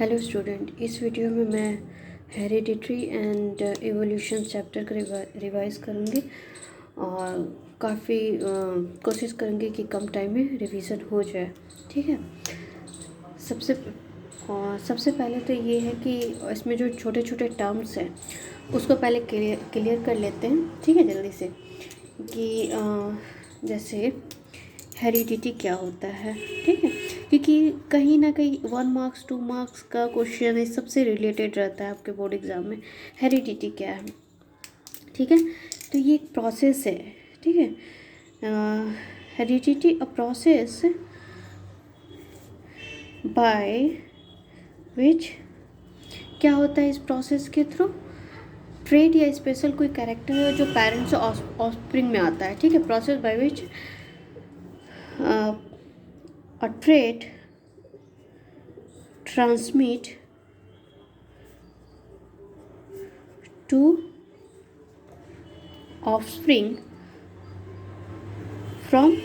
Hello student, इस video में मैं हेरिडिटरी एंड इवोल्यूशन चैप्टर को रिवाइज करूँगी और काफ़ी कोशिश करूँगी कि कम टाइम में रिवीजन हो जाए। ठीक है। सबसे पहले तो ये है कि इसमें जो छोटे छोटे टर्म्स हैं उसको पहले क्लियर कर लेते हैं। ठीक है, जल्दी से कि जैसे हेरिडिटी क्या होता है। ठीक है, क्योंकि कहीं ना कहीं 1 मार्क्स 2 मार्क्स का क्वेश्चन इस सबसे रिलेटेड रहता है आपके बोर्ड एग्जाम में। हेरिडिटी क्या है? ठीक है, तो ये एक प्रोसेस है। ठीक है, heredity a process by which क्या होता है इस प्रोसेस के थ्रू ट्रेट या स्पेशल कोई कैरेक्टर है जो पेरेंट्स और ऑफस्प्रिंग में आता है। ठीक है, process by which a trait transmit to offspring from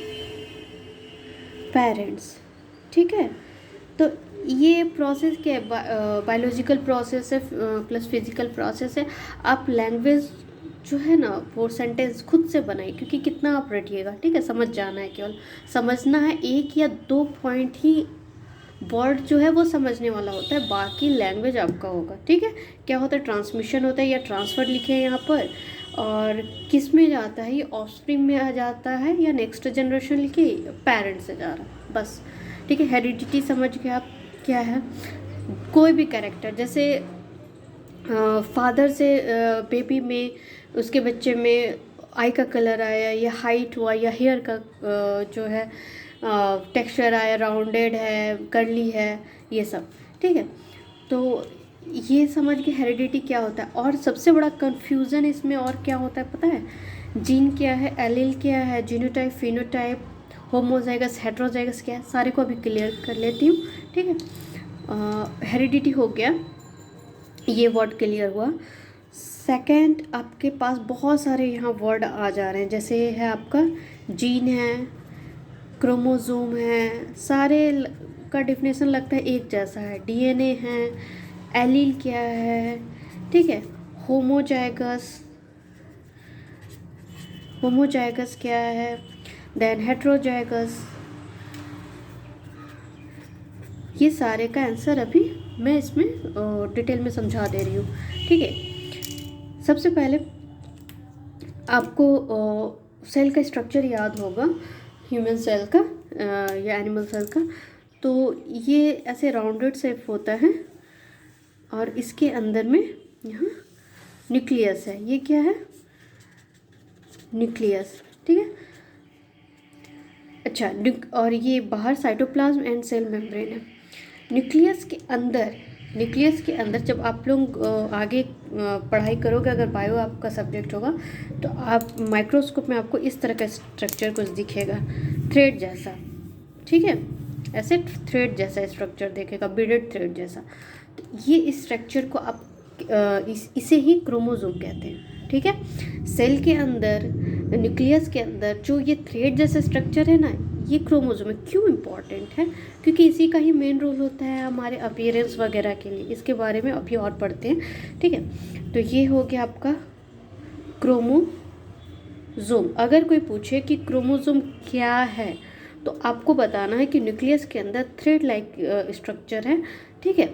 parents। ठीक है, तो ये प्रोसेस क्या है? बायोलॉजिकल प्रोसेस है प्लस फिजिकल प्रोसेस है। आप लैंग्वेज जो है ना वो सेंटेंस खुद से बनाइए, क्योंकि कितना आप रटिएगा। ठीक है, समझ जाना है, केवल समझना है। 1 या 2 पॉइंट ही वर्ड जो है वो समझने वाला होता है, बाकी लैंग्वेज आपका होगा। ठीक है, क्या होता है? ट्रांसमिशन होता है या ट्रांसफर लिखे हैं यहाँ पर, और किस में जाता है? ये ऑफस्प्रिंग में आ जाता है या नेक्स्ट जनरेशन लिखे पेरेंट्स से जा रहा है, बस। ठीक है, हेरिडिटी समझ गए आप क्या है? कोई भी कैरेक्टर, जैसे फादर से बेबी में, उसके बच्चे में आई का कलर आया या हाइट हुआ या हेयर का जो है टेक्सचर आया, राउंडेड है, कर्ली है, ये सब। ठीक है, तो ये समझ के हेरिडिटी क्या होता है। और सबसे बड़ा कंफ्यूजन इसमें और क्या होता है पता है? जीन क्या है, एलील क्या है, जीनोटाइप, फिनोटाइप, होमोजाइगस, हेट्रोजाइगस क्या है, सारे को अभी क्लियर कर लेती हूँ। ठीक है, हेरिडिटी हो गया, ये वर्ड क्लियर हुआ। सेकंड, आपके पास बहुत सारे यहाँ वर्ड आ जा रहे हैं, जैसे है आपका जीन है, क्रोमोसोम है, सारे का डिफिनेशन लगता है एक जैसा है। डीएनए है, एलील क्या है, ठीक है, होमोजाइगस, होमोजाइगस क्या है, देन हेट्रोजाइगस, ये सारे का आंसर अभी मैं इसमें डिटेल में समझा दे रही हूँ। ठीक है, सबसे पहले आपको सेल का स्ट्रक्चर याद होगा, ह्यूमन सेल का या एनिमल सेल का। तो ये ऐसे राउंडेड शेप होता है और इसके अंदर में यहाँ न्यूक्लियस है। ये क्या है? न्यूक्लियस। ठीक है, अच्छा, और ये बाहर साइटोप्लाज्म एंड सेल मेम्ब्रेन है। न्यूक्लियस के अंदर जब आप लोग आगे पढ़ाई करोगे, अगर बायो आपका सब्जेक्ट होगा, तो आप माइक्रोस्कोप में आपको इस तरह का स्ट्रक्चर कुछ दिखेगा, थ्रेड जैसा। ठीक है, ऐसे थ्रेड जैसा स्ट्रक्चर देखेगा, बीडेड थ्रेड जैसा। तो ये स्ट्रक्चर को आप इसे ही क्रोमोसोम कहते हैं। ठीक है, सेल के अंदर, न्यूक्लियस के अंदर जो ये थ्रेड जैसा स्ट्रक्चर है ना, ये क्रोमोसोम है। क्यों इम्पॉर्टेंट है? क्योंकि इसी का ही मेन रोल होता है हमारे अपीयरेंस वगैरह के लिए। इसके बारे में अभी और पढ़ते हैं। ठीक है, तो ये हो गया आपका क्रोमोसोम। अगर कोई पूछे कि क्रोमोसोम क्या है, तो आपको बताना है कि न्यूक्लियस के अंदर थ्रेड लाइक स्ट्रक्चर है। ठीक है,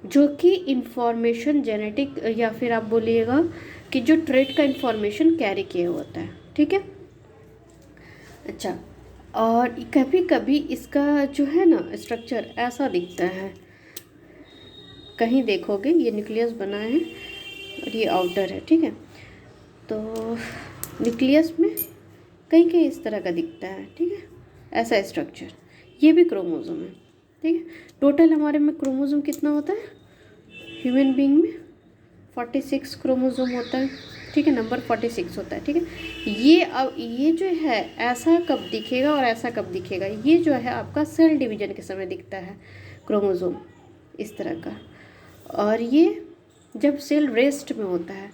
जो कि इंफॉर्मेशन जेनेटिक, या फिर आप बोलिएगा कि जो ट्रेड का इंफॉर्मेशन कैरी किया होता है। ठीक है, अच्छा, और कभी कभी इसका जो है ना स्ट्रक्चर ऐसा दिखता है, कहीं देखोगे ये न्यूक्लियस बना है और ये आउटर है। ठीक है, तो न्यूक्लियस में कहीं कहीं इस तरह का दिखता है। ठीक है, ऐसा स्ट्रक्चर, ये भी क्रोमोसोम है। ठीक है, टोटल हमारे में क्रोमोसोम कितना होता है? ह्यूमन बीइंग में 46 क्रोमोसोम होता है। ठीक है, नंबर 46 होता है। ठीक है, ये अब ये जो है ऐसा कब दिखेगा और ऐसा कब दिखेगा? ये जो है आपका सेल डिवीजन के समय दिखता है क्रोमोसोम, इस तरह का। और ये जब सेल रेस्ट में होता है,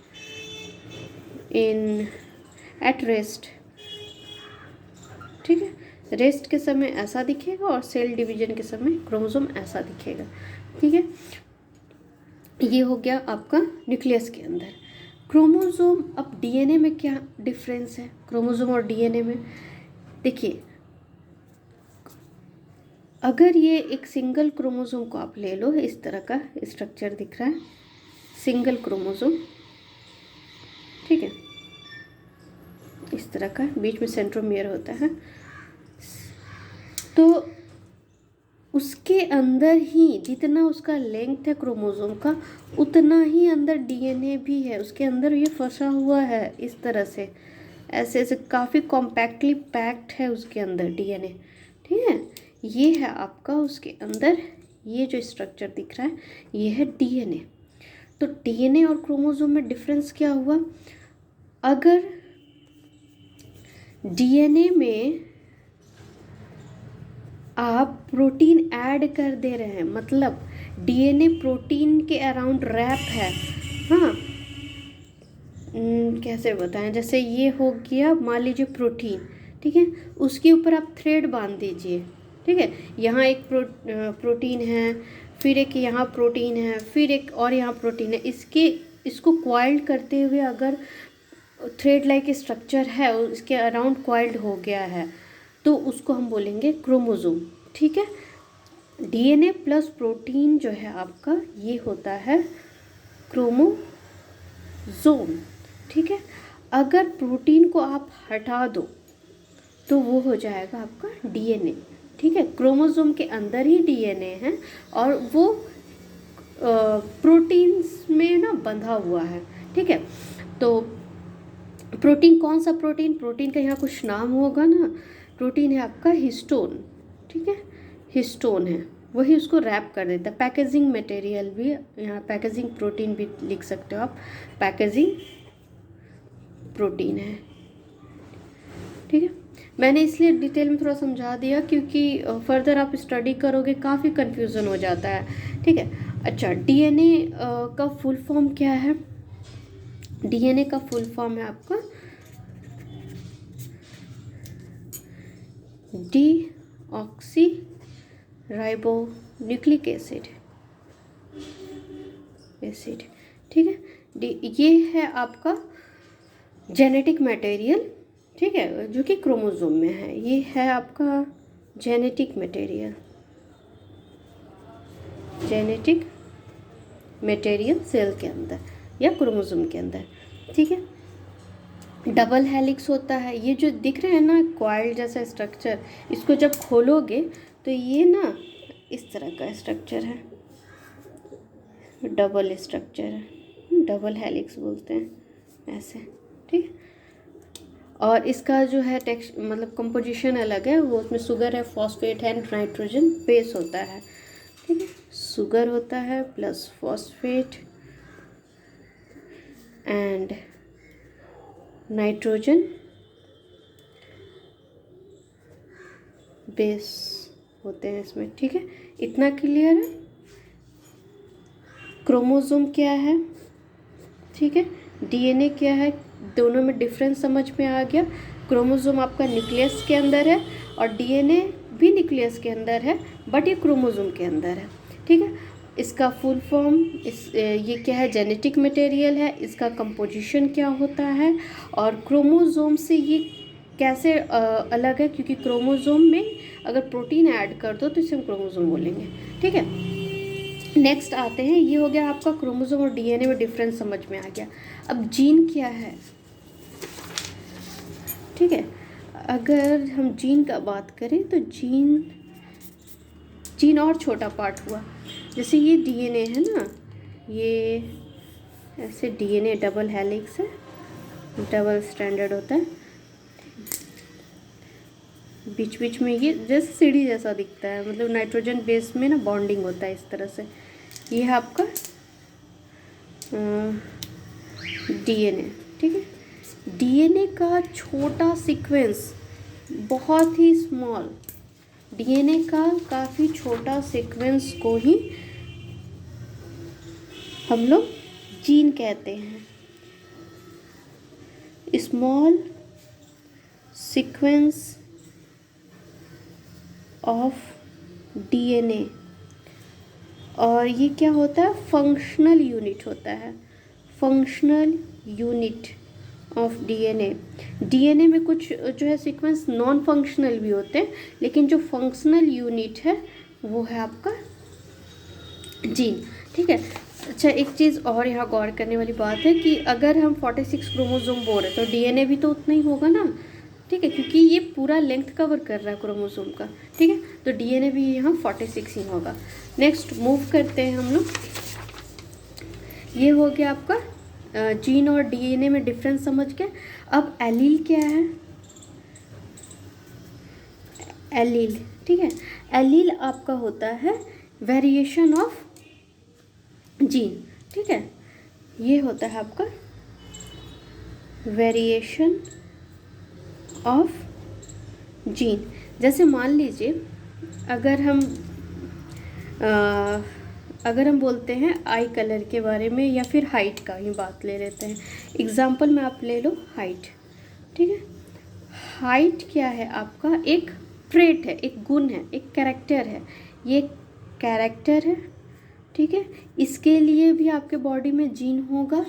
इन एट रेस्ट। ठीक है, रेस्ट के समय ऐसा दिखेगा और सेल डिवीजन के समय क्रोमोसोम ऐसा दिखेगा। ठीक है, ये हो गया आपका न्यूक्लियस के अंदर। क्रोमोसोम, अब डीएनए में क्या डिफरेंस है क्रोमोसोम और डीएनए में? देखिए, अगर ये एक सिंगल क्रोमोसोम को आप ले लो, इस तरह का स्ट्रक्चर दिख रहा है, सिंगल क्रोमोसोम, ठीक है, इस तरह का, बीच में सेंट्रोमियर होता है, तो उसके अंदर ही जितना उसका लेंथ है क्रोमोसोम का, उतना ही अंदर डीएनए भी है, उसके अंदर ये फंसा हुआ है इस तरह से, ऐसे ऐसे काफ़ी कॉम्पैक्टली पैक्ड है उसके अंदर डीएनए, ठीक है। ये है आपका उसके अंदर, ये जो स्ट्रक्चर दिख रहा है ये है डीएनए। तो डीएनए और क्रोमोसोम में डिफरेंस क्या हुआ? अगर डीएनए में आप प्रोटीन ऐड कर दे रहे हैं, मतलब डीएनए प्रोटीन के अराउंड रैप है, हाँ, कैसे बताएं, जैसे ये हो गया मान लीजिए प्रोटीन, ठीक है, उसके ऊपर आप थ्रेड बांध दीजिए, ठीक है, यहाँ एक प्रोटीन है, फिर एक यहाँ प्रोटीन है, फिर एक और यहाँ प्रोटीन है, इसको क्वाइल्ड करते हुए अगर थ्रेड लाइक स्ट्रक्चर है, इसके अराउंड क्वाइल्ड हो गया है, तो उसको हम बोलेंगे क्रोमोसोम, ठीक है। डीएनए प्लस प्रोटीन जो है आपका, ये होता है क्रोमोसोम, ठीक है। अगर प्रोटीन को आप हटा दो तो वो हो जाएगा आपका डीएनए, ठीक है। क्रोमोसोम के अंदर ही डीएनए है और वो प्रोटीन्स में ना बंधा हुआ है, ठीक है। तो प्रोटीन, कौन सा प्रोटीन? प्रोटीन का यहाँ कुछ नाम होगा ना, प्रोटीन है आपका हिस्टोन, ठीक है, हिस्टोन है, वही उसको रैप कर देता है। पैकेजिंग मटेरियल भी, यहाँ पैकेजिंग प्रोटीन भी लिख सकते हो आप, पैकेजिंग प्रोटीन है, ठीक है। मैंने इसलिए डिटेल में थोड़ा समझा दिया क्योंकि फर्दर आप स्टडी करोगे काफ़ी कन्फ्यूज़न हो जाता है, ठीक है। अच्छा, डीएनए का फुल फॉर्म क्या है? डीएनए का फुल फॉर्म है आपका डीऑक्सी राइबो न्यूक्लिक एसिड, ठीक है। ये है आपका जेनेटिक मटेरियल, ठीक है, जो कि क्रोमोसोम में है। ये है आपका genetic material, genetic material cell के अंदर या क्रोमोसोम के अंदर, ठीक है। डबल हेलिक्स होता है, ये जो दिख रहा है ना क्वाइल्ड जैसा स्ट्रक्चर, इसको जब खोलोगे तो ये ना इस तरह का स्ट्रक्चर है, डबल स्ट्रक्चर है, डबल हेलिक्स बोलते हैं ऐसे, ठीक। और इसका जो है टेक्स्ट मतलब कंपोजिशन अलग है, वो उसमें शुगर है, फॉस्फेट है, नाइट्रोजन बेस होता है, ठीक है। शुगर होता है plus phosphate and nitrogen base होते हैं इसमें, ठीक है। इतना क्लियर है? क्रोमोसोम क्या है, ठीक है, डीएनए क्या है, दोनों में डिफरेंस समझ में आ गया। क्रोमोसोम आपका न्यूक्लियस के अंदर है और डीएनए भी न्यूक्लियस के अंदर है, बट ये क्रोमोसोम के अंदर है, ठीक है। इसका फुल फॉर्म, ये क्या है, जेनेटिक मटेरियल है, इसका कंपोजिशन क्या होता है, और क्रोमोसोम से ये कैसे अलग है, क्योंकि क्रोमोसोम में अगर प्रोटीन ऐड कर दो तो इसे हम क्रोमोसोम बोलेंगे, ठीक है। नेक्स्ट आते हैं, ये हो गया आपका क्रोमोसोम और डीएनए में डिफरेंस समझ में आ गया। अब जीन क्या है, ठीक है। अगर हम जीन का बात करें तो जीन और छोटा पार्ट हुआ, जैसे ये डीएनए है ना, ये ऐसे डीएनए डबल हेलिक्स है, डबल स्टैंडर्ड होता है, बीच बीच में ये जैसे सीढ़ी जैसा दिखता है, मतलब नाइट्रोजन बेस में ना बॉन्डिंग होता है इस तरह से। ये है आपका डीएनए, ठीक है। डीएनए का छोटा सीक्वेंस, बहुत ही स्मॉल, डीएनए का काफ़ी छोटा सीक्वेंस को ही हम लोग जीन कहते हैं। स्मॉल सीक्वेंस ऑफ डीएनए और ये क्या होता है, फंक्शनल यूनिट होता है, functional unit of DNA. DNA में कुछ जो है सीक्वेंस नॉन फंक्शनल भी होते हैं, लेकिन जो फंक्शनल यूनिट है वो है आपका जीन। ठीक है। अच्छा, एक चीज़ और यहाँ गौर करने वाली बात है कि अगर हम 46 क्रोमोसोम बोल रहे तो डीएनए भी तो उतना ही होगा ना। ठीक है, क्योंकि ये पूरा लेंथ कवर कर रहा है क्रोमोसोम का। ठीक है, तो डीएनए भी यहाँ 46 ही होगा। नेक्स्ट मूव करते हैं हम लोग। ये हो गया आपका जीन और डीएनए में डिफरेंस समझ के। अब एलील क्या है, एलील। ठीक है, एलील आपका होता है वेरिएशन ऑफ जीन। ठीक है, ये होता है आपका वेरिएशन ऑफ जीन। जैसे मान लीजिए अगर हम बोलते हैं आई कलर के बारे में या फिर हाइट का ही बात ले लेते हैं। एग्जाम्पल में आप ले लो हाइट। ठीक है, हाइट क्या है आपका, एक ट्रेट है, एक गुण है, एक कैरेक्टर है। ये कैरेक्टर है। ठीक है, इसके लिए भी आपके बॉडी में जीन होगा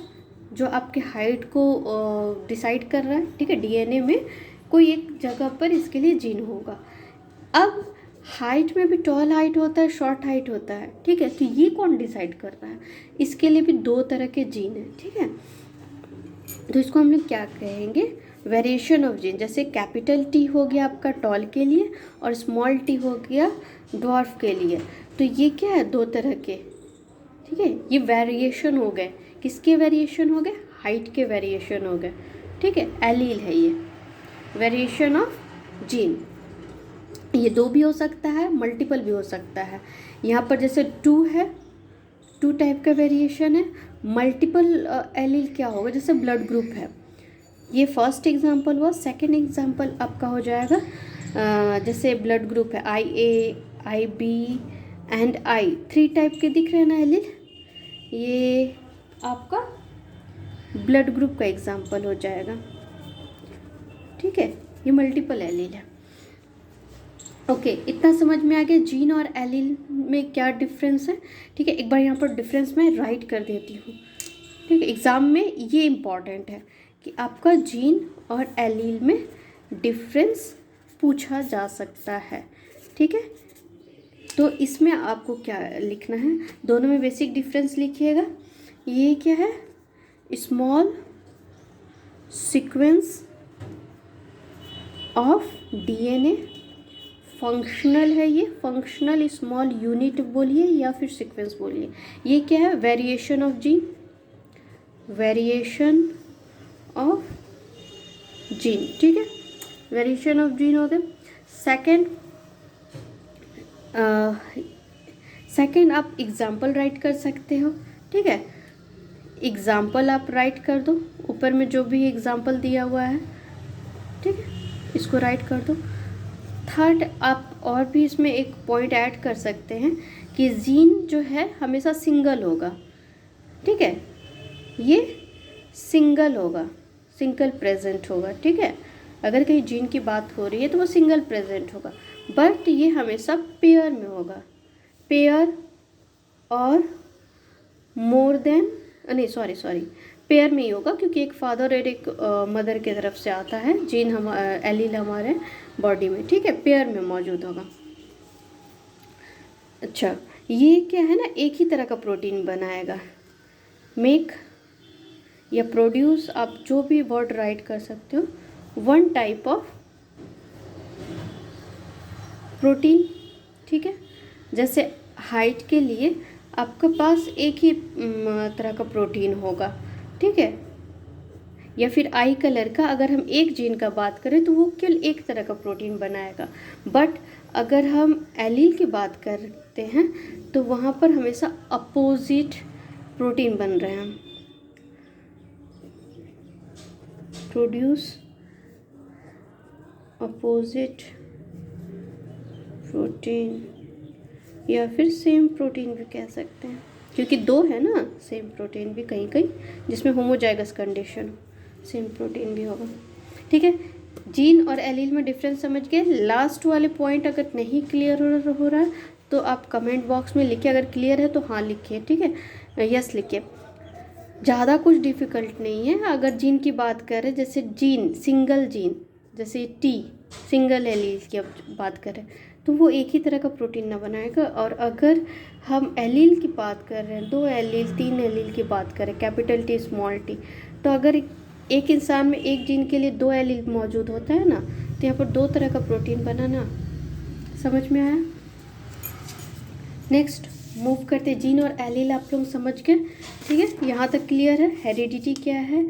जो आपके हाइट को डिसाइड कर रहा है। ठीक है, डीएनए में कोई एक जगह पर इसके लिए जीन होगा। अब हाइट में भी टॉल हाइट होता है, शॉर्ट हाइट होता है। ठीक है, तो ये कौन डिसाइड कर रहा है, इसके लिए भी दो तरह के जीन हैं। ठीक है, तो इसको हम लोग क्या कहेंगे, वेरिएशन ऑफ जीन। जैसे कैपिटल टी हो गया आपका टॉल के लिए और स्मॉल टी हो गया ड्वार्फ के लिए। तो ये क्या है, दो तरह के। ठीक है, ये वेरिएशन हो गए, किसके वेरिएशन हो गए, हाइट के वेरिएशन हो गए। ठीक है, एलील है ये वेरिएशन ऑफ जीन। ये दो भी हो सकता है, मल्टीपल भी हो सकता है। यहाँ पर जैसे 2 है, 2 टाइप का वेरिएशन है। मल्टीपल एलील क्या होगा, जैसे ब्लड ग्रुप है। ये फर्स्ट एग्जांपल हुआ। सेकंड एग्जांपल आपका हो जाएगा जैसे ब्लड ग्रुप है IA, IB and I, 3 type के दिख रहे हैं ना एलील, ये आपका ब्लड ग्रुप का एग्जांपल हो जाएगा। ठीक है, ये मल्टीपल एलील है। ओके, इतना समझ में आ गया जीन और एलील में क्या डिफरेंस है। ठीक है, एक बार यहाँ पर डिफरेंस मैं राइट कर देती हूँ। ठीक है, एग्ज़ाम में ये इम्पॉर्टेंट है कि आपका जीन और एलील में डिफरेंस पूछा जा सकता है। ठीक है, तो इसमें आपको क्या लिखना है, दोनों में बेसिक डिफरेंस लिखिएगा। ये क्या है, small sequence of DNA, functional है ये, फंक्शनल स्मॉल यूनिट बोलिए या फिर सीक्वेंस बोलिए। ये क्या है, variation of gene, variation of gene. ठीक है, वेरिएशन ऑफ जीन हो गए। सेकंड आप एग्जाम्पल राइट कर सकते हो। ठीक है, एग्जाम्पल आप राइट कर दो, ऊपर में जो भी एग्जाम्पल दिया हुआ है। ठीक है, इसको राइट कर दो। थर्ड, आप और भी इसमें एक पॉइंट ऐड कर सकते हैं कि जीन जो है हमेशा सिंगल होगा। ठीक है, ये सिंगल होगा, सिंगल प्रेजेंट होगा। ठीक है, अगर कहीं जीन की बात हो रही है तो वो सिंगल प्रेजेंट होगा, बट ये हमेशा पेयर में होगा। पेयर और मोर देन, नहीं सॉरी, पेयर में ही होगा, क्योंकि एक फादर और एक मदर की तरफ से आता है जीन, हम एलील हमारे बॉडी में। ठीक है, पेयर में मौजूद होगा। अच्छा, ये क्या है ना, एक ही तरह का प्रोटीन बनाएगा। मेक या प्रोड्यूस, आप जो भी वर्ड राइट कर सकते हो, वन टाइप ऑफ प्रोटीन। ठीक है, जैसे हाइट के लिए आपके पास एक ही तरह का प्रोटीन होगा। ठीक है, या फिर आई कलर का, अगर हम एक जीन का बात करें तो वो केवल एक तरह का प्रोटीन बनाएगा। बट अगर हम एलील की बात करते हैं तो वहाँ पर हमेशा अपोजिट प्रोटीन बन रहे हैं। प्रोड्यूस अपोजिट प्रोटीन या फिर सेम प्रोटीन भी कह सकते हैं, क्योंकि दो है ना सेम प्रोटीन भी, कहीं कहीं जिसमें होमोजाइगस कंडीशन सेम प्रोटीन भी होगा। ठीक है, जीन और एलील में डिफरेंस समझ गए। लास्ट वाले पॉइंट अगर नहीं क्लियर हो रहा है तो आप कमेंट बॉक्स में लिखिए, अगर क्लियर है तो हाँ लिखिए, ठीक है, यस लिखिए। ज़्यादा कुछ डिफ़िकल्ट नहीं है। अगर जीन की बात करें, जैसे जीन सिंगल जीन, जैसे टी सिंगल एलील की अब बात करें तो वो एक ही तरह का प्रोटीन ना बनाएगा। और अगर हम एलील की बात कर रहे हैं, 2 एलील 3 एलील की बात करें, कैपिटल टी स्मॉल टी, तो अगर एक इंसान में एक जीन के लिए 2 एलील मौजूद होता है ना, तो यहाँ पर 2 तरह का प्रोटीन बनाना। समझ में आया? नेक्स्ट मूव करते, जीन और एलील आप लोग समझ गए, ठीक है, यहाँ तक क्लियर है। हेरिडिटी क्या है,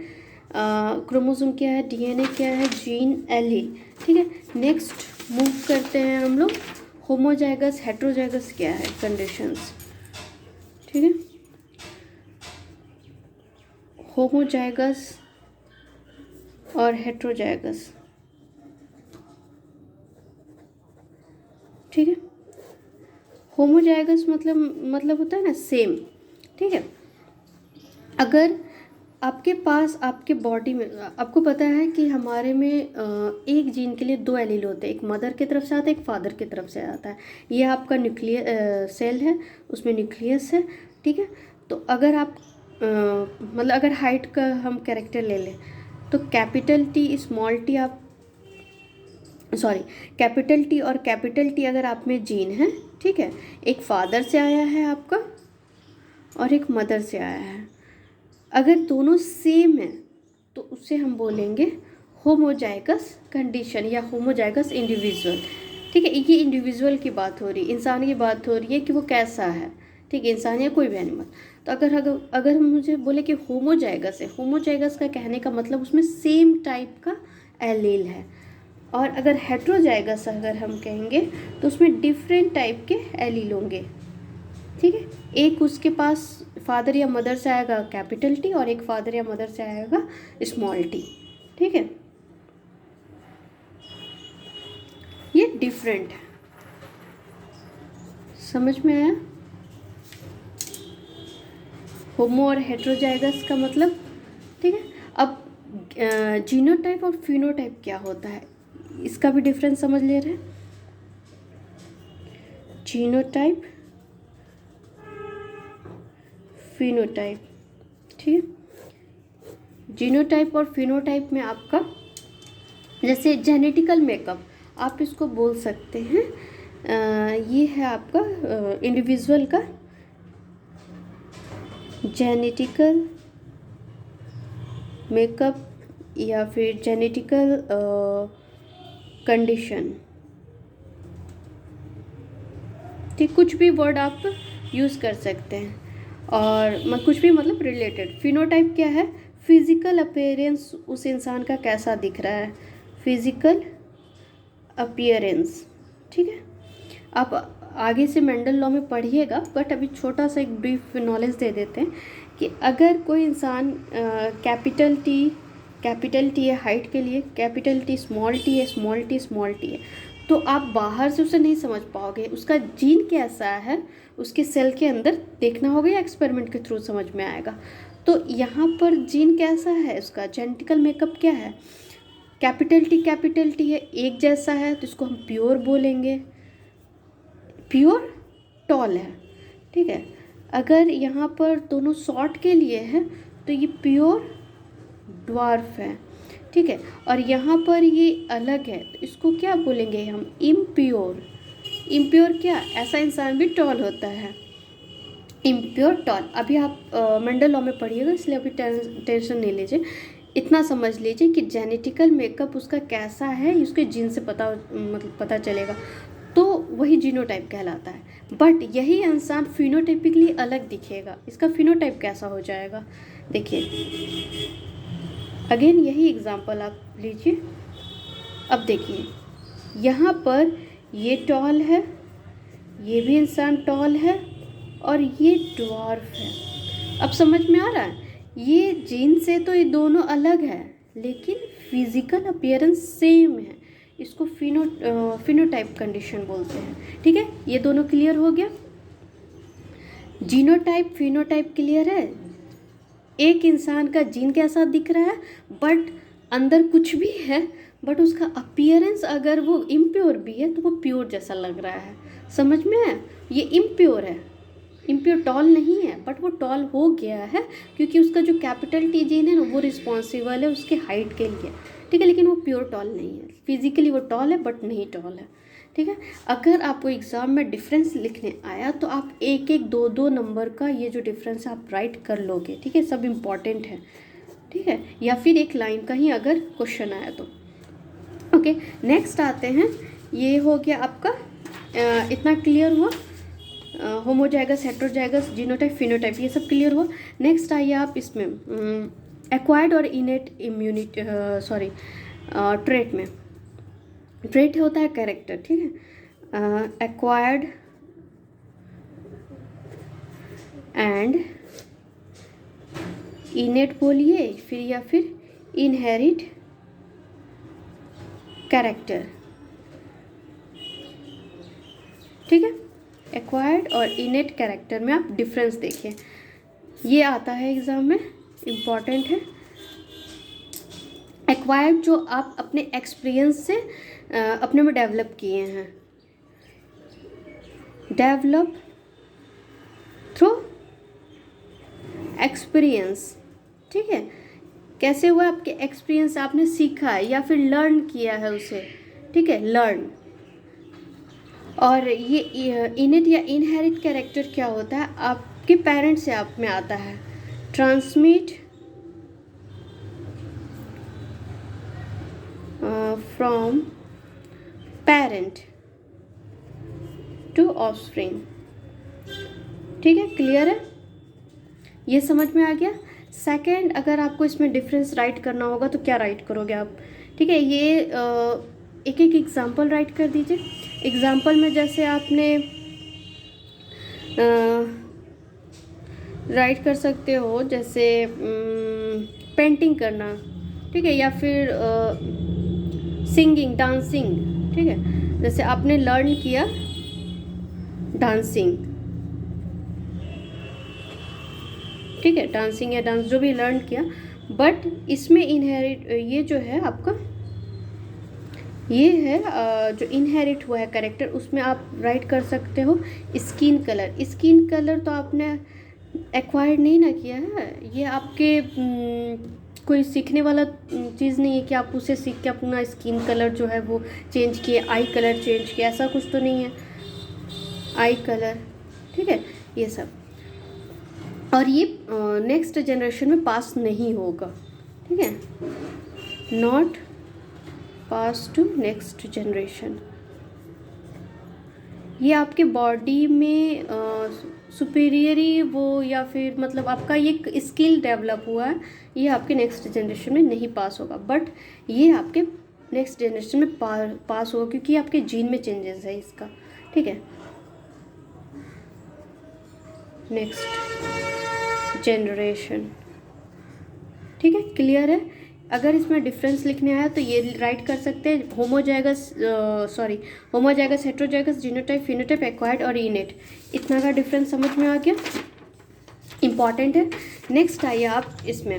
क्रोमोसोम क्या है, डीएनए क्या है, जीन, एलील, ठीक है। नेक्स्ट मूव करते हैं हम लोग, होमोजाइगस हेट्रोजाइगस क्या है कंडीशंस, ठीक है। होमोजाइगस और हेट्रोजाइगस, ठीक है। होमोजाइगस मतलब होता है ना सेम, ठीक है। अगर आपके पास आपके बॉडी में, आपको पता है कि हमारे में एक जीन के लिए 2 एलील होते हैं, एक मदर की तरफ से आता है, एक फादर की तरफ से आता है। ये आपका न्यूक्लियस सेल है, उसमें न्यूक्लियस है, ठीक है। तो अगर आप मतलब अगर हाइट का हम कैरेक्टर ले लें तो कैपिटल टी स्मॉल टी, आप सॉरी कैपिटल टी और कैपिटल टी अगर आप में जीन है, ठीक है, एक फादर से आया है आपका और एक मदर से आया है, अगर दोनों सेम है तो उससे हम बोलेंगे होमोजाइगस कंडीशन या होमोजाइगस इंडिविजुअल, ठीक है। ये इंडिविजुअल की बात हो रही है, इंसान की बात हो रही है कि वो कैसा है, ठीक है, इंसान या कोई भी एनिमल। तो अगर मुझे बोले कि होमोजाइगस है, होमोजाइगस का कहने का मतलब उसमें सेम टाइप का एलील है। और अगर हेट्रोजाइगस अगर हम कहेंगे तो उसमें डिफरेंट टाइप के एलील होंगे, ठीक है। एक उसके पास फादर या मदर से आएगा कैपिटल टी और एक फादर या मदर से आएगा स्मॉल टी, ठीक है। ये डिफरेंट है, समझ में आया? होमो और हेट्रोजाइगस का मतलब, ठीक है। अब जीनोटाइप और फिनोटाइप क्या होता है, इसका भी डिफरेंस समझ ले रहे हैं। जीनोटाइप, फिनोटाइप, ठीक है। जीनोटाइप और फिनोटाइप में आपका जैसे जेनेटिकल मेकअप आप इसको बोल सकते हैं, ये है आपका इंडिविजुअल का जेनेटिकल मेकअप या फिर जेनेटिकल कंडीशन, ठीक, कुछ भी वर्ड आप यूज़ कर सकते हैं। और कुछ भी मतलब रिलेटेड। फिनोटाइप क्या है, फिजिकल अपीयरेंस, उस इंसान का कैसा दिख रहा है, फिजिकल अपीयरेंस, ठीक है। आप आगे से मेंडल लॉ में पढ़िएगा, बट अभी छोटा सा एक ब्रीफ नॉलेज दे देते हैं कि अगर कोई इंसान कैपिटल टी है हाइट के लिए, कैपिटल टी स्मॉल टी है, स्मॉल टी है, तो आप बाहर से उसे नहीं समझ पाओगे उसका जीन कैसा है, उसके सेल के अंदर देखना होगा या एक्सपेरिमेंट के थ्रू समझ में आएगा। तो यहाँ पर जीन कैसा है, उसका जेनेटिकल मेकअप क्या है, कैपिटल टी है, एक जैसा है तो इसको हम प्योर बोलेंगे, प्योर टॉल है, ठीक है। अगर यहाँ पर दोनों शॉर्ट के लिए है तो ये प्योर ड्वार्फ है, ठीक है। और यहाँ पर ये अलग है तो इसको क्या बोलेंगे हम, इम्प्योर। इम्प्योर क्या, ऐसा इंसान भी टॉल होता है, इम्प्योर टॉल। अभी आप मेंडल लॉ में पढ़िएगा, इसलिए अभी टेंशन नहीं लीजिए, इतना समझ लीजिए कि जेनेटिकल मेकअप उसका कैसा है उसके जीन से पता चलेगा, तो वही जीनोटाइप कहलाता है। बट यही इंसान फिनोटाइपिकली अलग दिखेगा, इसका फिनोटाइप कैसा हो जाएगा, देखिए अगेन यही एग्जांपल आप लीजिए। अब देखिए यहाँ पर ये टॉल है, ये भी इंसान टॉल है और ये ड्वार्फ है। अब समझ में आ रहा है, ये जीन से तो ये दोनों अलग है लेकिन फिजिकल अपीयरेंस सेम है, इसको फिनोटाइप कंडीशन बोलते हैं, ठीक है। ये दोनों क्लियर हो गया, जीनोटाइप फिनोटाइप क्लियर है। एक इंसान का जीन कैसा दिख रहा है बट अंदर कुछ भी है, बट उसका अपीयरेंस अगर वो इम्प्योर भी है तो वो प्योर जैसा लग रहा है, समझ में है। ये इम्प्योर है, इम्प्योर टॉल नहीं है, बट वो टॉल हो गया है क्योंकि उसका जो कैपिटल टी जीन है ना वो रिस्पॉन्सिबल है उसके हाइट के लिए, ठीक है, लेकिन वो प्योर टॉल नहीं है, फिजिकली वो टॉल है बट नहीं टॉल है, ठीक है। अगर आपको एग्ज़ाम में डिफरेंस लिखने आया तो आप एक एक दो दो नंबर का ये जो डिफरेंस है आप राइट कर लोगे, ठीक है, सब इम्पॉर्टेंट है, ठीक है, या फिर एक लाइन का ही अगर क्वेश्चन आया तो। ओके, नेक्स्ट आते हैं, ये हो गया आपका इतना क्लियर हुआ, होमोजाइगस, हेट्रोजाइगस, जीनोटाइप, फिनोटाइप, ये सब क्लियर हुआ। नेक्स्ट आइए आप इसमें एक्वायर्ड और इनेट इम्यूनिटी, सॉरी ट्रेट में। ट्रेट होता है कैरेक्टर, ठीक है, एक्वायर्ड एंड इनेट बोलिए फिर, या फिर इनहेरिट कैरेक्टर, ठीक है। एक्वायर्ड और इनेट कैरेक्टर में आप डिफरेंस देखिए, ये आता है एग्ज़ाम में, इम्पॉर्टेंट है। एक्वायर्ड जो आप अपने एक्सपीरियंस से अपने में डेवलप किए हैं, डेवलप थ्रू एक्सपीरियंस, ठीक है, कैसे हुआ आपके एक्सपीरियंस, आपने सीखा है या फिर लर्न किया है उसे, ठीक है, लर्न। और ये इनेट या इनहेरिट कैरेक्टर क्या होता है, आपके पेरेंट्स से आप में आता है, transmit from parent to offspring, ठीक है, क्लियर है, ये समझ में आ गया। सेकंड, अगर आपको इसमें डिफरेंस राइट करना होगा तो क्या राइट करोगे आप, ठीक है, ये एक एक एग्जांपल राइट कर दीजिए। एग्जांपल में जैसे आपने राइट कर सकते हो, जैसे पेंटिंग करना, ठीक है, या फिर सिंगिंग, डांसिंग, ठीक है, जैसे आपने लर्न किया डांसिंग, ठीक है, डांसिंग या डांस जो भी लर्न किया, बट इसमें इनहेरिट ये जो है आपका, ये है जो इनहेरिट हुआ है कैरेक्टर, उसमें आप राइट कर सकते हो स्किन कलर। स्किन कलर तो आपने एक्वायर्ड नहीं ना किया है, ये आपके कोई सीखने वाला चीज़ नहीं है कि आप उसे सीख के अपना स्किन कलर जो है वो चेंज किए, आई कलर चेंज किया, ऐसा कुछ तो नहीं है, आई कलर, ठीक है, ये सब। और ये नेक्स्ट जनरेशन में पास नहीं होगा, ठीक है, not pass to next generation. ये आपके बॉडी में सुपीरियरी वो, या फिर मतलब आपका ये स्किल डेवलप हुआ है, ये आपके नेक्स्ट जनरेशन में नहीं पास होगा, बट ये आपके नेक्स्ट जनरेशन में पास होगा क्योंकि आपके जीन में चेंजेस है इसका, ठीक है, नेक्स्ट जनरेशन, ठीक है, क्लियर है। अगर इसमें डिफरेंस लिखने आया तो ये राइट कर सकते हैं, homozygous, homozygous, heterozygous, genotype, phenotype, acquired और इनेट, इतना का डिफरेंस समझ में आ गया, इम्पॉर्टेंट है। नेक्स्ट आइए आप इसमें,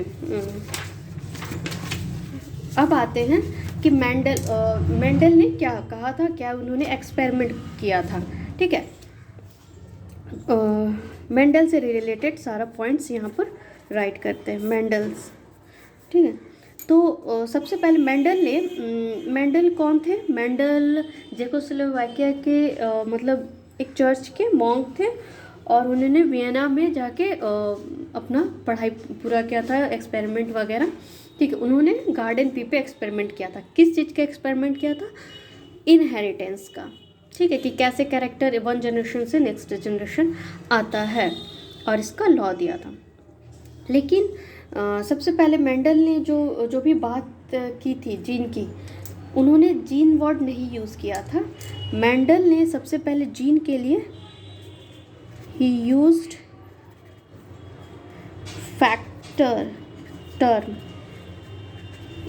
अब आते हैं कि मेंडल ने क्या कहा था, क्या उन्होंने एक्सपेरिमेंट किया था, ठीक है, मेंडल से रिलेटेड सारा पॉइंट्स यहाँ पर राइट करते हैं, मेंडल्स, ठीक है। तो सबसे पहले मेंडल कौन थे, मेंडल चेकोस्लोवाकिया के मतलब एक चर्च के मॉन्क थे, और उन्होंने वियना में जाके अपना पढ़ाई पूरा किया था, एक्सपेरिमेंट वगैरह, ठीक है। उन्होंने गार्डन पी पे एक्सपेरिमेंट किया था, किस चीज़ का एक्सपेरिमेंट किया था, इनहेरिटेंस का, ठीक है, कि कैसे कैरेक्टर वन जनरेशन से नेक्स्ट जनरेशन आता है, और इसका लॉ दिया था। लेकिन सबसे पहले मेंडल ने जो भी बात की थी जीन की, उन्होंने जीन वर्ड नहीं यूज़ किया था। मेंडल ने सबसे पहले जीन के लिए ही used factor term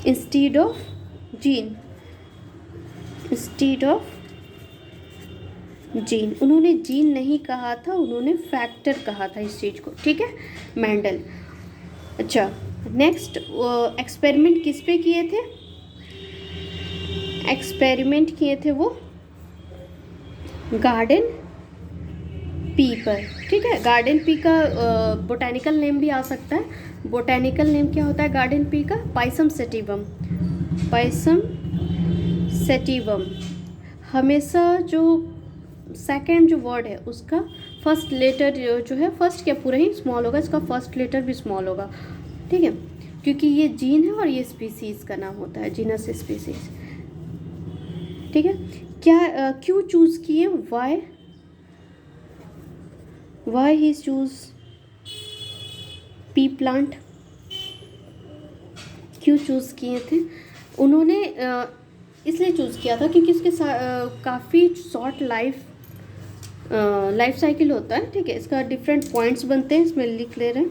instead of gene, उन्होंने जीन नहीं कहा था, उन्होंने फैक्टर कहा था इस चीज़ को, ठीक है, मेंडल। अच्छा, नेक्स्ट एक्सपेरिमेंट किस पे किए थे, एक्सपेरिमेंट किए थे वो गार्डन पी पर, ठीक है। गार्डन पी का बोटेनिकल नेम भी आ सकता है। बोटेनिकल नेम क्या होता है गार्डन पी का? Pisum sativum. Pisum sativum. हमेशा जो सेकेंड जो वर्ड है उसका फर्स्ट लेटर जो है, फर्स्ट क्या पूरा ही स्मॉल होगा, इसका फर्स्ट लेटर भी स्मॉल होगा, ठीक है, क्योंकि ये जीन है और ये स्पीसीज़ का नाम होता है, जीनस स्पीसीज, ठीक है। क्या क्यों चूज़ किए? Why he choose P plant? क्यों चूज़ किए थे उन्होंने? इसलिए चूज़ किया था क्योंकि इसके काफ़ी शॉर्ट लाइफ साइकिल होता है, ठीक है। इसका डिफरेंट पॉइंट्स बनते हैं, इसमें लिख ले रहे हैं।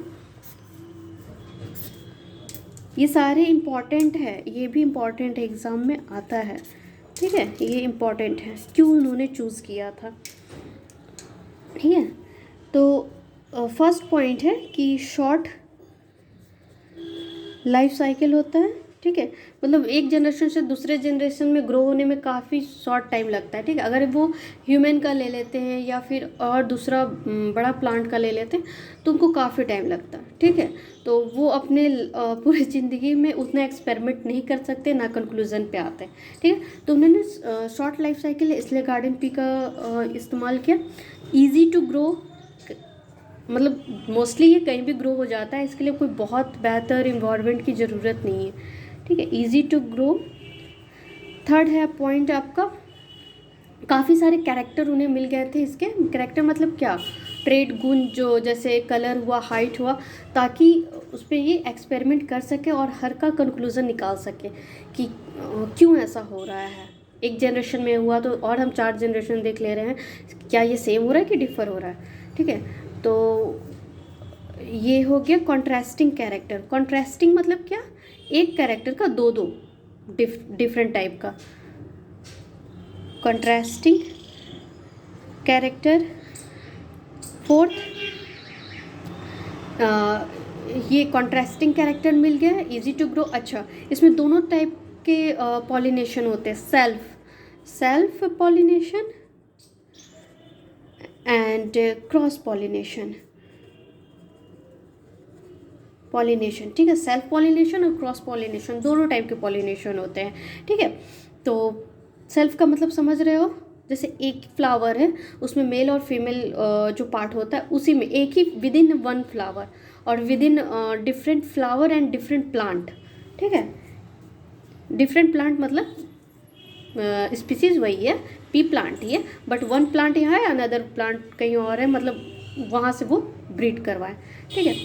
ये सारे इम्पॉर्टेंट है, ये भी इम्पॉर्टेंट है, एग्ज़ाम में आता है, ठीक है। ये इम्पॉर्टेंट है क्यों उन्होंने चूज़ किया था, ठीक है। तो फर्स्ट पॉइंट है कि शॉर्ट लाइफ साइकिल होता है, ठीक है। मतलब एक जनरेशन से दूसरे जनरेशन में ग्रो होने में काफ़ी शॉर्ट टाइम लगता है, ठीक है। अगर वो ह्यूमन का ले लेते हैं या फिर और दूसरा बड़ा प्लांट का ले लेते हैं तो उनको काफ़ी टाइम लगता है, ठीक है। तो वो अपने पूरी ज़िंदगी में उतना एक्सपेरिमेंट नहीं कर सकते, ना कंक्लूजन पे आते हैं, ठीक है। तो उन्होंने शॉर्ट लाइफ साइकिल है इसलिए गार्डन पी का इस्तेमाल किया। ईजी टू ग्रो, मतलब मोस्टली ये कहीं भी ग्रो हो जाता है, इसके लिए कोई बहुत बेहतर इन्वायरमेंट की ज़रूरत नहीं है, ठीक है। Easy to grow. थर्ड है पॉइंट आपका, काफ़ी सारे कैरेक्टर उन्हें मिल गए थे। इसके कैरेक्टर मतलब क्या? ट्रेड गुण, जो जैसे कलर हुआ, हाइट हुआ, ताकि उस पर ये एक्सपेरिमेंट कर सके और हर का कंक्लूज़न निकाल सके कि क्यों ऐसा हो रहा है। एक जनरेशन में हुआ तो और हम 4 जनरेशन देख ले रहे हैं, क्या ये सेम हो रहा है कि डिफ़र हो रहा है, ठीक है। तो ये हो गया कॉन्ट्रास्टिंग कैरेक्टर। कॉन्ट्रास्टिंग मतलब क्या? एक कैरेक्टर का दो डिफरेंट टाइप का कॉन्ट्रास्टिंग कैरेक्टर। फोर्थ, ये कॉन्ट्रास्टिंग कैरेक्टर मिल गया, इजी टू ग्रो। अच्छा, इसमें दोनों टाइप के पॉलिनेशन होते हैं, self pollination and cross pollination, ठीक है। सेल्फ पॉलिनेशन और क्रॉस पॉलिनेशन दोनों टाइप के पॉलिनेशन होते हैं, ठीक है। तो सेल्फ का मतलब समझ रहे हो, जैसे एक फ्लावर है उसमें मेल और फीमेल जो पार्ट होता है उसी में एक ही विद इन वन फ्लावर और with in different flower and different plant, ठीक है। डिफरेंट प्लांट मतलब स्पीसीज वही है, पी प्लांट ही है, बट वन प्लांट यहाँ है, अनदर प्लांट कहीं और है, मतलब वहाँ से वो ब्रीड करवाए, ठीक है।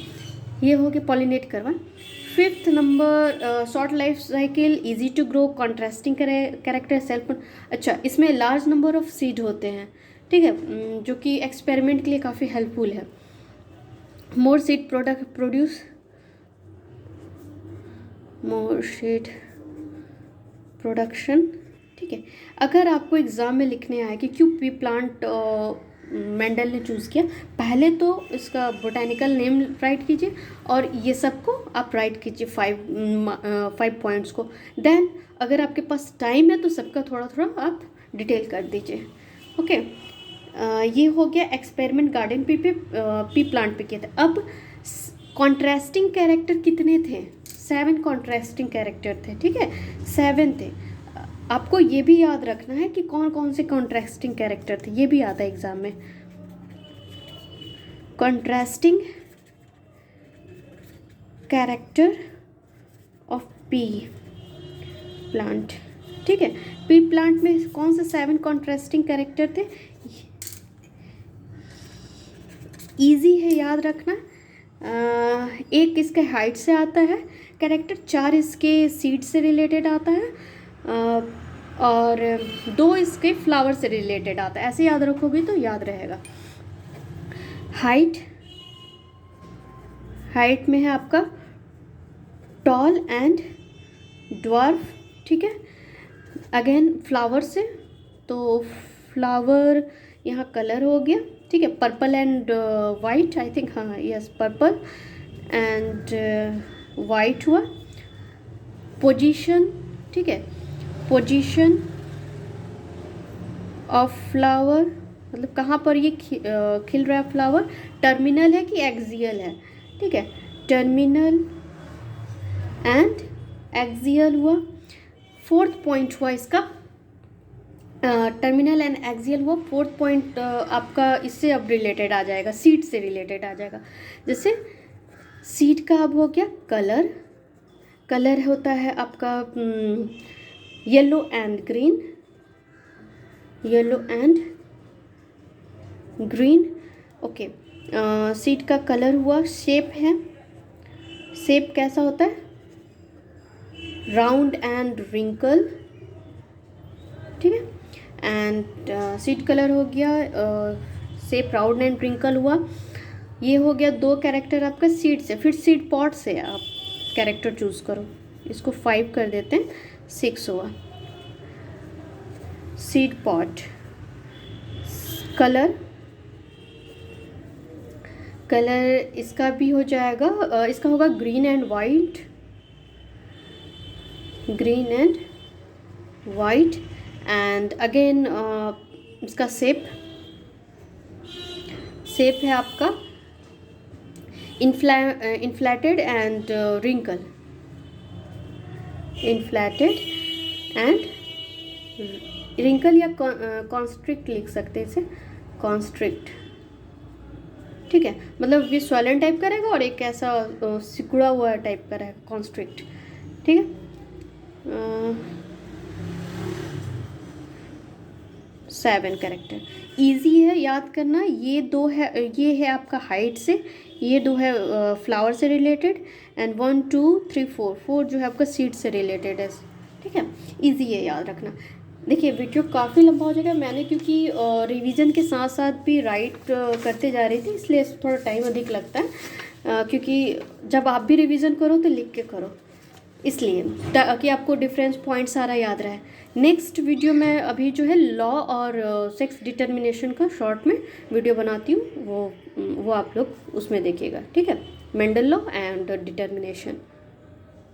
ये हो गया पॉलिनेट करवाए। Fifth number, short life cycle, easy to grow, contrasting character, self. अच्छा, इसमें लार्ज नंबर ऑफ सीड होते हैं, ठीक है, जो कि एक्सपेरिमेंट के लिए काफ़ी हेल्पफुल है। मोर सीड प्रोड्यूस, मोर सीड प्रोडक्शन, ठीक है। अगर आपको एग्ज़ाम में लिखने आए कि क्यों पी प्लांट मेंडल ने चूज़ किया, पहले तो इसका बोटेनिकल नेम राइट कीजिए और ये सबको आप राइट कीजिए 5 पॉइंट्स को। देन अगर आपके पास टाइम है तो सबका थोड़ा थोड़ा आप डिटेल कर दीजिए, ओके। ये हो गया एक्सपेरिमेंट गार्डन पी प्लांट पे किए थे। अब कॉन्ट्रास्टिंग कैरेक्टर कितने थे? 7 कॉन्ट्रास्टिंग कैरेक्टर थे, ठीक है, 7 थे। आपको ये भी याद रखना है कि कौन कौन से कॉन्ट्रास्टिंग कैरेक्टर थे, ये भी आता है एग्जाम में। Contrasting character of P plant, ठीक है। पी प्लांट में कौन से 7 कॉन्ट्रास्टिंग कैरेक्टर थे? इजी है याद रखना। एक इसके हाइट से आता है कैरेक्टर, 4 इसके सीड से रिलेटेड आता है और 2 इसके फ्लावर से रिलेटेड आता है। ऐसे याद रखोगे तो याद रहेगा। हाइट में है आपका टॉल एंड ड्वार्फ, ठीक है। अगेन फ्लावर से, तो फ्लावर यहाँ कलर हो गया, ठीक है, purple and white, I think, हाँ यस, पर्पल एंड वाइट हुआ। पोजीशन, ठीक है, पोजीशन ऑफ फ्लावर मतलब कहाँ पर ये खिल रहा है फ्लावर, टर्मिनल है कि एक्सियल है, ठीक है, टर्मिनल एंड एक्सियल हुआ। फोर्थ पॉइंट हुआ इसका, टर्मिनल एंड एक्सियल हुआ। फोर्थ पॉइंट आपका इससे अब रिलेटेड आ जाएगा, सीड से रिलेटेड आ जाएगा। जैसे सीड का अब हो गया कलर, कलर होता है आपका yellow and green, yellow and green, okay. Seed का कलर हुआ, शेप है, शेप कैसा होता है, राउंड एंड रिंकल, ठीक है। एंड सीड कलर हो गया, शेप राउंड एंड रिंकल हुआ। ये हो गया दो कैरेक्टर आपका सीड से। फिर सीड पॉट से आप कैरेक्टर चूज करो, इसको 5 कर देते हैं, 6 हुआ। सीड पॉट, कलर, कलर इसका भी हो जाएगा, इसका होगा green and white, green and white. And again इसका शेप, शेप है आपका inflated and wrinkle, inflated and wrinkle, या कॉन्स्ट्रिक्ट लिख सकते हैं इसे, कॉन्स्ट्रिक्ट, ठीक है। मतलब ये स्वैलन टाइप का रहेगा और एक ऐसा सिकुड़ा हुआ टाइप का रहेगा, कॉन्स्ट्रिक्ट, ठीक है। 7 कैरेक्टर, इजी है याद करना। ये दो है, ये है आपका हाइट से, ये दो है फ्लावर से रिलेटेड, एंड 1 2 3 4, 4 जो है आपका सीड से रिलेटेड है, ठीक है। इजी है याद रखना। देखिए वीडियो काफ़ी लंबा हो जाएगा, मैंने क्योंकि रिवीजन के साथ साथ भी राइट करते जा रही थी, इसलिए थोड़ा टाइम अधिक लगता है, क्योंकि जब आप भी रिवीजन करो तो लिख के करो, इसलिए ताकि आपको डिफरेंस पॉइंट सारा याद रहे। नेक्स्ट वीडियो में अभी जो है लॉ और सेक्स डिटर्मिनेशन का शॉर्ट में वीडियो बनाती हूँ, वो आप लोग उसमें देखिएगा, ठीक है। Mendel law and determination.